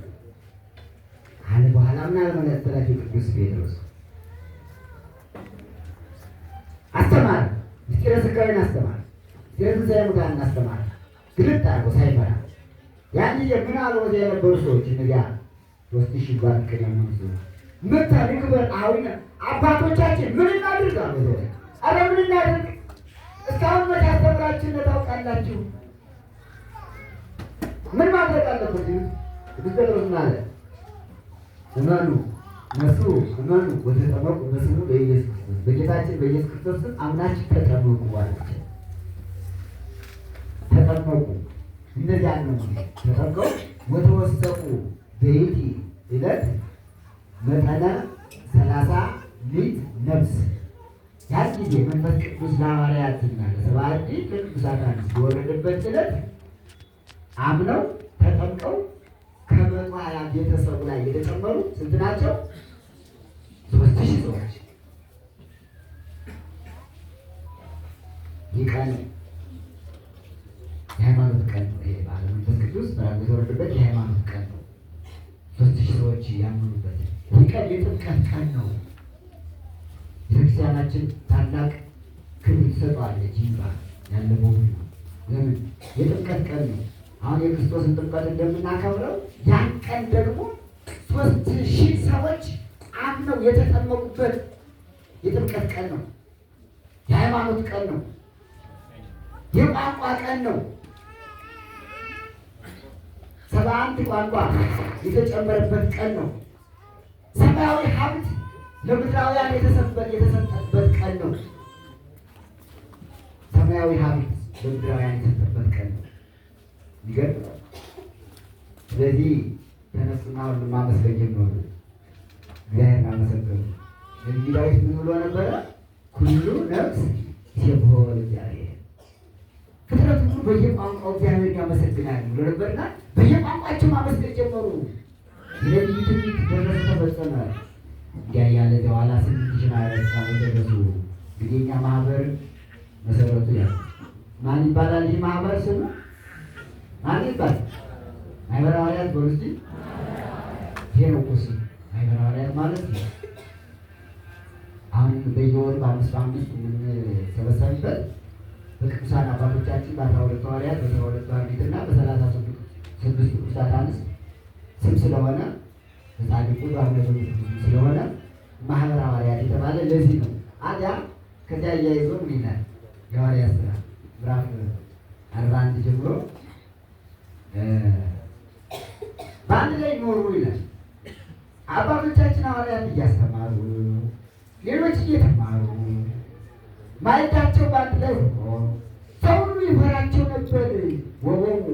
አለ። በኋላ ምን አለ መሰላችሁ? ቅዱስ ጴጥሮስ አስተማረ፣ ምስጢረ ሥጋዌን አስተማረ፣ ምስጢረ ትንሣኤ ሙታንን አስተማረ። ግልጥ አድርጎ ሳይፈራ ያን ጊዜ ምን አሉ ወዲያ የነበሩ ሰዎች እነዚያ 3000 ባት ከነሱ ምታሪክ በአሁን አባቶቻችን ምን እናድርግ አሉ። አረ ምን እናድርግ? እስካሁን መቼ አስተምራችሁ ታውቃላችሁ? ምን ማድረግ አለበት? ቅዱስ ጴጥሮስ አለ እመኑ እነሱ እመኑ ወተጠመቁ በስሙ በኢየሱስ ክርስቶስ በጌታችን በኢየሱስ ክርስቶስ ስም አምናችሁ ተጠመቁ አላቸው። ተጠመቁ እነዚያ ነው ተጠመቁ ወተወሰቁ በይቲ ዕለት መጠነ 30 ሊት ነፍስ። ያን ጊዜ መንፈስ ቅዱስ ለሐዋርያትና ለሰብዓ ዓዲ ለቅዱሳን በወረደበት ዕለት አምነው ተጠምቀው ከ120 ቤተሰቡ ላይ የተጨመሩ ስንት ናቸው? 3000 ሰዎች። ይህ ቀን የሃይማኖት ቀን ነው። ይሄ በዓለ መንፈስ ቅዱስ በራሱ የተወረደበት የሃይማኖት ቀን ነው። 3000 ሰዎች ያመኑበት ይህ ቀን የጥምቀት ቀን ነው። ቤተክርስቲያናችን ታላቅ ክብር ትሰጠዋለች። ይባ ያለበው ለምን የጥምቀት ቀን ነው። አሁን የክርስቶስን ጥምቀት እንደምናከብረው ያን ቀን ደግሞ 3000 ሰዎች አምነው የተጠመቁበት የጥምቀት ቀን ነው። የሃይማኖት ቀን ነው። የቋንቋ ቀን ነው። 71 ቋንቋ የተጨመረበት ቀን ነው። ሰማያዊ ሀብት ለምድራውያን የተሰጠበት ቀን ነው። ሰማያዊ ሀብት ለምድራውያን የተሰጠበት ቀን ነው። ይገርም። ስለዚህ ተነሱና ሁሉም ማመስገን ጀመሩ። እግዚአብሔር አመሰገኑ። ነቢዩ ዳዊት ምን ብሎ ነበረ? ኩሉ ነፍስ ይሴብሖ ለእግዚአብሔር፣ ፍጥረት ሁሉ በየቋንቋው እግዚአብሔርን ያመሰግናል ብሎ ነበርና በየቋንቋቸው ማመስገን ጀመሩ። የነቢዩ ትንቢት ደረሰ፣ ተፈጸመ። እንዲያ እያለ በኋላ 8,000 ሐዋርያት ደረሱ። እንግዲህ እኛ ማህበር መሰረቱ ያ ማን ይባላል? ይህ ማህበር ስሙ ማን ይባላል? ማህበረ ሐዋርያት በውስጥ ይሄ ነው እኮ ስሙ ማህበረ ሐዋርያት ማለት ነው። አሁን በየወሩ በ5 የምንሰበሰብበት በቅዱሳን አባቶቻችን በ12 ሐዋርያት በ12 አርድእትና በ36 ቅዱሳት አንስት ስም ስለሆነ በጻድቁ በአምነቱ ስለሆነ ማህበረ ሐዋርያት የተባለ ለዚህ ነው። አዲያ ከዚያ እያይዞ ምን ይላል? የሐዋርያት ሥራ ምዕራፍ 41 ጀምሮ በአንድ ላይ ኖሩ ይላል። አባቶቻችን ሐዋርያት እያስተማሩ ሌሎች እየተማሩ ማዕዳቸው በአንድ ላይ ሆኖ ሰው ሁሉ ይፈራቸው ነበር። ወቦሙ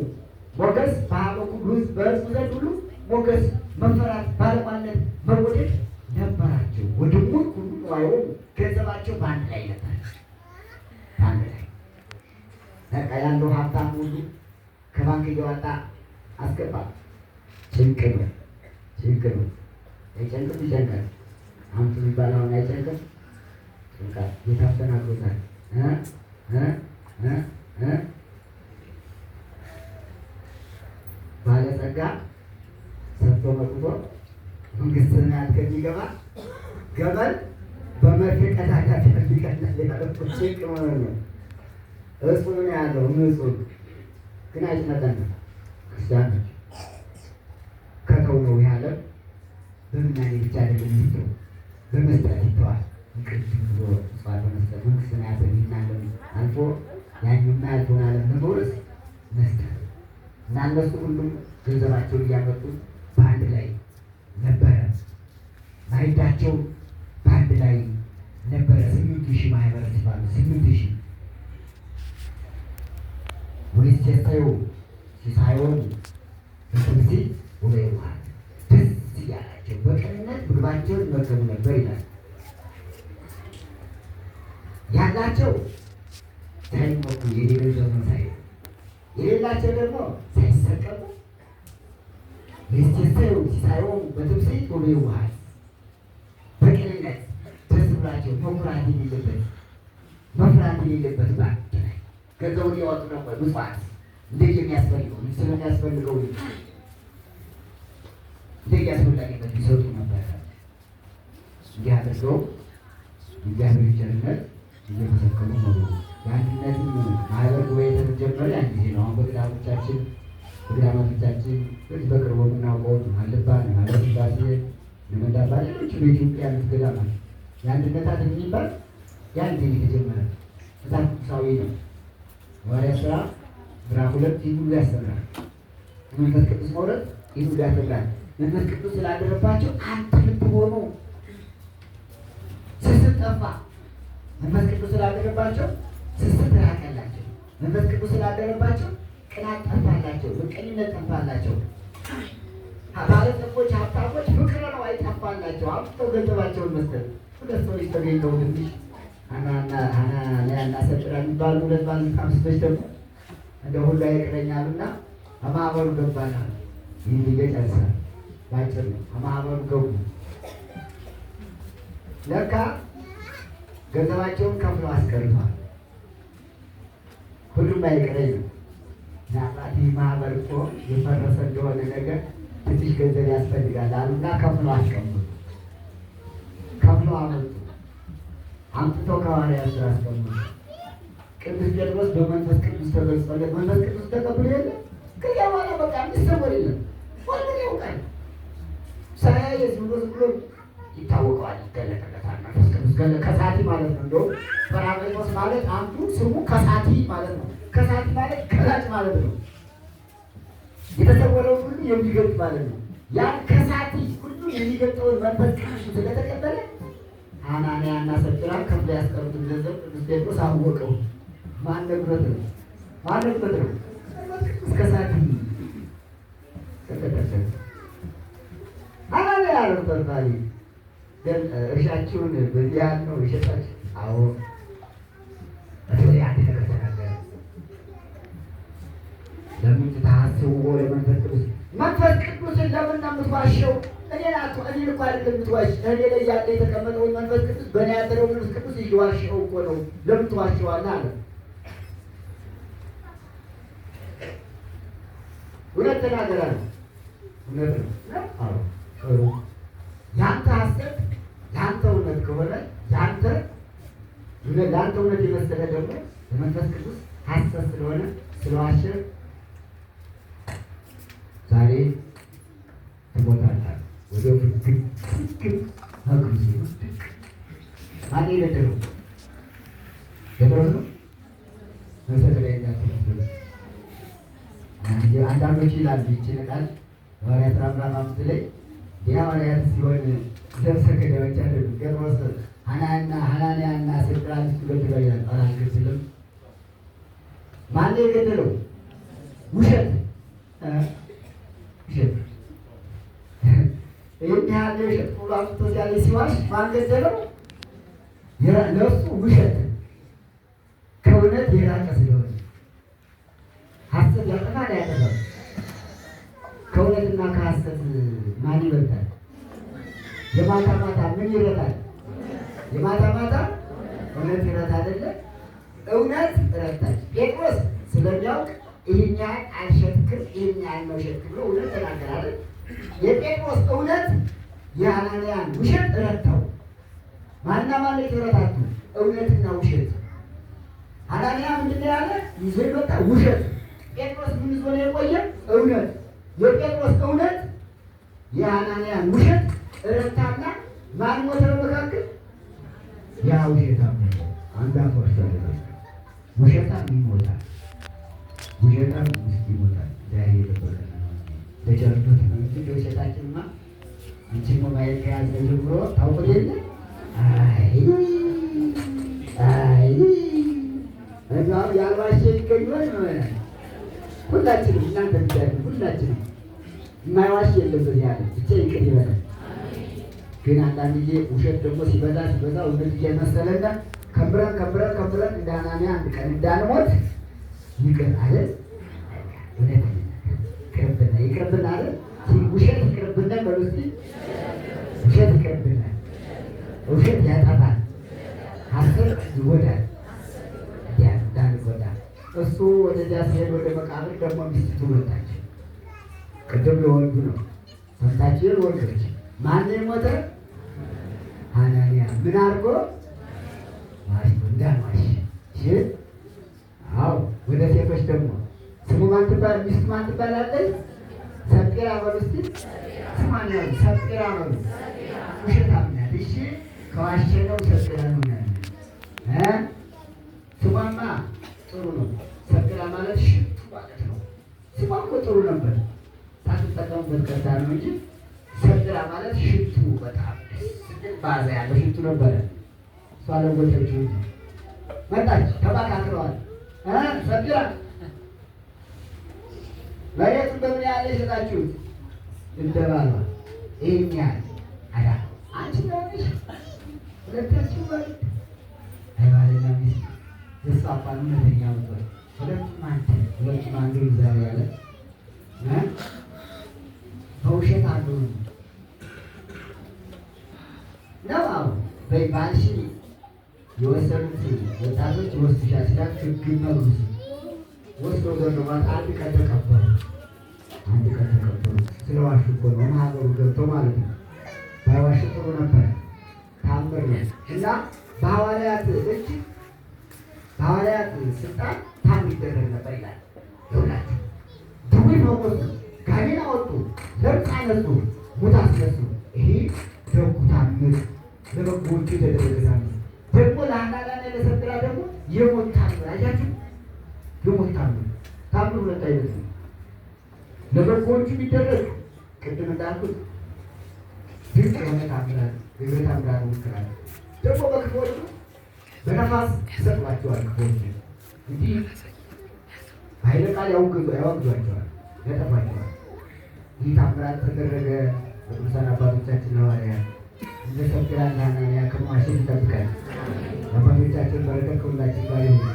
ሞገስ በኀበ ኩሉ ሕዝብ በሕዝቡ ዘንድ ሁሉ ሞገስ መፈራት ባለሟልነት መወደድ ነበራቸው። ወድሙን ሁሉ ንዋዮሙ ገንዘባቸው በአንድ ላይ ነበር። በአንድ ላይ በቃ ያለው ሀብታም ሁሉ ከባንክ እያወጣ አስገባ። ጭንቅ ነው፣ ጭንቅ ነው። አይጨንቅም? ይጨንቃል። አምጡ የሚባለውን አይጨንቅም? ጭንቃል። ጌታ አስተናግሮታል። ባለጸጋ ሰጥቶ መጥቶ መንግሥተ ሰማያት ከሚገባ ገበል በመርፌ ቀዳዳ ይቀላል። ጭንቅ ማለት ነው። እሱ ምን ያለው ንጹህ ግን አይጨነቀንም። ክርስቲያኖች ከተው ነው ያለ በምናኔ ብቻ አይደለም ይተው በመስጠት ይተዋል። ቅድም ብሎ ጽዋት በመስጠት መንግሥተ ሰማያት የሚናለም አልፎ ያኛውና ያልሆነ ዓለም ለመውረስ መስጠት እና እነሱ ሁሉም ገንዘባቸውን እያመጡ በአንድ ላይ ነበረ። ማዕዳቸው በአንድ ላይ ነበረ። 8,000 ማህበር ሲባሉ 8,000 ወይሴሰዩ ሲሳዮሙ በትምክህት ወበየዋህ ደስ እያላቸው በቅንነት ምግባቸውን ይመገቡ ነበር ይላል። ያላቸው ሳይሞኩ የሌለው ሳይ የሌላቸው ደግሞ ሳይሰቀሙ ወይሴሰዩ ሲሳዮሙ በትምክህት ወበየዋህ በቅንነት ደስ ብሏቸው መኩራት የሌለበት በአንድ ላይ ገንዘቡን ያወጡ ነበር። ምጽዋት እንዴት የሚያስፈልገው ስለሚያስፈልገው እንዴት ያስፈልጋል ሊሰጡ ነበር። እንዲህ አድርገው እግዚአብሔር ቸርነት እየመሰከሩ ነው። የአንድነትን ማህበር ጉባኤ የተጀመረ ያን ጊዜ ነው። አሁን በገዳሞቻችን በቅርቡ የምናውቀው አለባን አለባሴ ለመዳባ ሌሎች በኢትዮጵያ ገዳማት የአንድነታት የሚባል ያን ጊዜ የተጀመረ በጣም ቅዱሳዊ ነው። ሐዋርያት ሥራ ምዕራፍ 2 ይህ ሁሉ ያስተምራል። መንፈስ ቅዱስ መውረድ ይህ ሁሉ ያስተምራል። መንፈስ ቅዱስ ስላደረባቸው አንድ ልብ ሆኑ። ስስት ጠፋ። መንፈስ ቅዱስ ስላደረባቸው ስስት ራቀላቸው። መንፈስ ቅዱስ ስላደረባቸው ቅናት ጠፋላቸው፣ ምቀኝነት ጠፋላቸው። ባለጠጎች ሀብታሞች ፍቅር ነው አይጠፋላቸው። አምጥተው ገንዘባቸውን መስጠት። ሁለት ሰዎች ተገኝተው ትንሽ ሐናንያና ሰጲራ የሚባሉ ሁለት ባለስልጣኖች ደግሞ እንደ ሁሉ አይቀረኛሉና ከማህበሩ ገባናል። ይህ ልጅ ጨርሳል። ባጭር ነው። ከማህበሩ ገቡ። ለካ ገንዘባቸውን ከፍለው አስቀርተዋል። ሁሉም አይቀረኝ ነው። ምናልባት ይህ ማህበር እኮ የፈረሰ እንደሆነ ነገር ትንሽ ገንዘብ ያስፈልጋል አሉና ከፍለው አስቀምጡ። ከፍለው አመጡ። አምጥተው ከሐዋርያት ሥራ አስቀምጡ። ቅዱስ ጴጥሮስ በመንፈስ ቅዱስ ተገልጾለት መንፈስ ቅዱስ ተቀብሎ የለ ከዚያ በኋላ በቃ የሚሰወር የለም። ሁሉን ያውቃል። ሳያይ ዝም ብሎ ይታወቀዋል፣ ይገለጥለታል። መንፈስ ቅዱስ ከሳቲ ማለት ነው። እንደውም ጰራቅሊጦስ ማለት አንዱ ስሙ ከሳቲ ማለት ነው። ከሳቲ ማለት ገላጭ ማለት ነው። የተሰወረውን ሁሉ የሚገልጥ ማለት ነው። ያን ከሳቲ ሁሉ የሚገልጠውን መንፈስ ቅዱስ ስለተቀበለ ሐናንያና ሰጲራ ከፍለው ያስቀሩትን ገንዘብ ቅዱስ ጴጥሮስ አወቀው። ማን ነግሮት ነው? እስከ ሳቲ ተከተተ ሐናንያ ያለው ተርፋሪ እርሻችሁን በዚህ ያህል ነው የሸጣችሁ? አዎ። በተለይ አንድ ነገር ተናገረ። ለምን ታስቡ ለመንፈስ ቅዱስ መንፈስ ቅዱስን ለምን ነው የምትዋሸው? እኔን እኮ አይደለም የምትዋሽ፣ እኔ ላይ ያለ የተቀመጠውን መንፈስ ቅዱስ በእኔ ያደረው መንፈስ ቅዱስ እየዋሸኸው እኮ ነው። ለምን ትዋሸዋለህ አለ። እውነት ተናገር አለ። እውነት ነው። አዎ ጥሩ። ያንተ ሐሰት ያንተ እውነት ከሆነ ያንተ ለአንተ እውነት የመሰለ ደግሞ በመንፈስ ቅዱስ ሐሰት ስለሆነ ስለዋሸ ዛሬ ትሞታለህ። ወደ ፍግም አግዙ ማን የገደለው ገደለው ነው መሰለ ላይ እንዳትመስሉ። አንዳንዶች ይላሉ ይችን ቃል ሐዋርያት ሥራ ምዕራፍ 5 ላይ የሐዋርያት ሲሆን ነፍሰ ገዳዮች አይደሉም። ጴጥሮስ ሐናንያና ሰጲራ ገድለው ይላል። አላልክልም ማን የገደለው? ውሸት ውሸት ይህን ያህል ውሸት ሁሉ አምጥቶ እዚያ ላይ ሲዋሽ ማን ገደለው? ለእሱ ውሸት ከእውነት የራቀ ስለሆነ ሐሰት ያጠፋል ያጠፋል። ከእውነትና ከሐሰት ማን ይበልጣል? የማታ ማታ ምን ይረታል? የማታ ማታ እውነት ይረታ አይደለ? እውነት ረታች። ጴጥሮስ ስለሚያውቅ ይህን ያህል አልሸጥክም ይህን ያህል ነው ሸጥክ ብሎ እውነት ተናገራለ። የጴጥሮስ እውነት የሐናንያን ውሸት ረታው። ማና ማን የተረታቱ? እውነትና ውሸት። ሐናንያ ምንድን ያለ ይዞ የመጣ ውሸት፣ ጴጥሮስ ምን ይዞ ነው የቆየ? እውነት። የጴጥሮስ እውነት የሐናንያን ውሸት ረታና ማን ሞተ በመካከል? ያ ውሸታም አንዳንድ ወርሳለ ውሸታም ይሞታል። ውሸታም ይሞታል። ዛሬ የነበረ ለጀርበት እንጂ ውሸታችንማ እንቺ ማየት ከያዘ ጀምሮ ታውቁ የለ እዛው ያልዋሸ ይገኛል ነው። ሁላችንም እናንተ ብቻ ሁላችንም የማይዋሽ የለም በዚህ ዓለም ብቻ ይቅር ይበላል። ግን አንዳንድ ጊዜ ውሸት ደግሞ ሲበዛ እውነት እየመሰለና ከምረን እንደ ሐናንያ አንድ ቀን እንዳንሞት ይቅር አለ። እውነት ይቅርብና አለ። ውሸት ይቅርብና በሉ እስኪ ውሸት ይቅርብና። ውሸት ያጠፋል፣ ሐሰት ይጎዳል። እንዳንጎዳ እሱ ወደዚያ ሲሄድ ወደ መቃብር ደግሞ ሚስቱ መጣች። ቅድም የወንዱ ነው ሰምታችሁ የወንዶች ማን የሞተ? ሐናንያ ምን አድርጎ እንዳልዋሽ። አዎ ወደ ሴቶች ደግሞ ስሙ ማን ትባል? ሚስቱ ማን ትባላለች? ሰጲራ በሉ እስኪ ስማን ያሉ ሰጲራ በሉ። ውሸታም ናት። እሺ ከዋሸ ነው ሰጲራ ነው ያለ። ስሟማ ጥሩ ነው። ሰጲራ ማለት ሽቱ ማለት ነው። ስሟ እኮ ጥሩ ነበር፣ ሳትጠቀሙበት ቀርታ ነው እንጂ ሰጲራ ማለት ሽቱ በጣም ባዛ ያለው ሽቱ ነበረ። እሷ ለወጠችው መጣች። ተባካክረዋል። ሰጲራ መሬቱን በምን ያህል የሸጣችሁት? እንደባሏ ይህን ያህል አዳ አንቺ ነሽ ሁለታችሁ ማለት አይባልና ሚስት የእሱ አባል እውነተኛ ነበር። ሁለቱም አንዱ ይዛር ያለ በውሸት አንዱ ነው። አሁን ባልሽ የወሰኑት ወጣቶች ወስዱሻል ሲላት ችግር መጉስ ወስዶ ገርማት አንድ ቀን ተቀበሉ። ስለዋሹ እኮ ነው ማህበሩ ገብቶ ማለት ነው። ባይዋሹ ጥሩ ነበር። ታምር ነው እና በሐዋርያት እጅ በሐዋርያት ስልጣን ታምር ይደረግ ነበር ይላል። ይሁላችሁ ድዊ ፈወሱ፣ ጋኔን አወጡ፣ ለምጽ አነሱ፣ ሙት አስነሱ። ይሄ ደጉ ታምር ለበጎዎቹ የተደረገ ታምር ደግሞ ለሐናንያና ለሰጲራ ደግሞ የሞት ታምር አያችሁ። የሞት ታምር ሁለት አይነት ነው። ለበጎዎቹ ቢደረግ ቅድም እንዳልኩት ድንቅ የሆነ ታምራት ግብረ ታምራት ሞክራል። ደግሞ በክፎቹ በነፋስ ይሰጥሏቸዋል። ክፎቹ እንዲህ ኃይለ ቃል ያወግዟቸዋል፣ ያጠፏቸዋል። ይህ ታምራት ተደረገ በቅዱሳን አባቶቻችን ሐዋርያት እንደ ሰጲራና ሐናንያ ከመዋሸት ይጠብቃል። አባቶቻችን በረከት ከሁላችን ጋር ይሁን።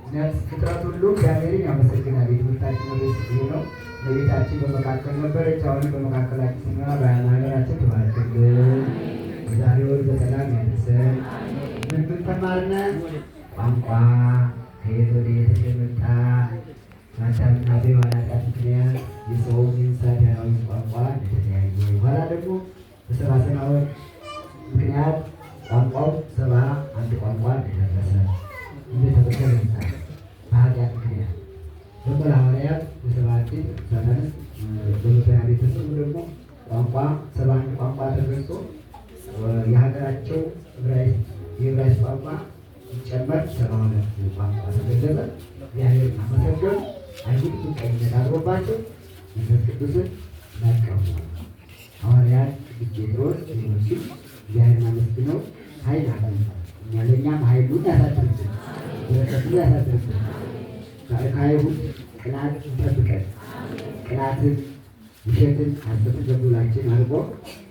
ፍጥረት ሁሉ እግዚአብሔርን ያመሰግናል። የትምህርታችን ርዕስ ይሄ ነው። እመቤታችን በመካከል ነበረች፣ አሁንም በመካከላችን ሲኖራ በሀገራችን ትባርክልን። የዛሬ ወር በሰላም ያድርሰን። ምን ተማርነ? ቋንቋ ከየት ወደ የት እንደመጣ በአዳምና በሔዋን ኃጢአት ምክንያት የሰውም የእንስሳት የአራዊት ቋንቋ እንደተለያየ፣ በኋላ ደግሞ በሰባ ሰናወት ምክንያት ቋንቋው 71 ቋንቋ እንደደረሰ እንደተበከለ ይታል። በኃጢአት ምክንያት በመላ ሐዋርያት የ71 ዘመንስ በመቶያ ቤተሰቡ ደግሞ ቋንቋ 71 ቋንቋ ተገዝቶ የሀገራቸው የዕብራይስጥ ቋንቋ ሲጨመር 72 ቋንቋ ተገለጸ። እግዚአብሔር አመሰገኑ። አይሁድ ምቀኝነት አድሮባቸው መንፈስ ቅዱስን ነቀፉ። ሐዋርያት ቅዱስ ጴጥሮስ ሌሎችም እግዚአብሔርን አመስግነው ኃይል አገኙ። ለእኛም ኃይሉን ያሳድርብን፣ በረከቱን ያሳድርብን። ከአይሁድ ቅናት ይጠብቀን። ቅናትን፣ ውሸትን፣ ሐሰትን በልቡናችን አድርጎ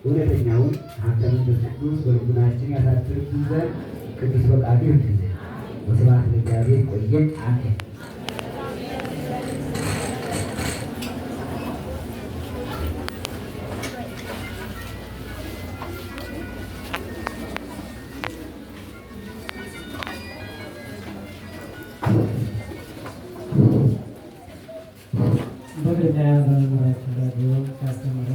እውነተኛውን ሀብተ መንፈስ ቅዱስ በልቡናችን ያሳድርብን ዘንድ ቅዱስ ፈቃዱ ይሁንልን። ወስብሐት ለእግዚአብሔር። ይቆየን። አሜን። በቅድሚያ በመምህራችን ራዲዮ ካስተማረ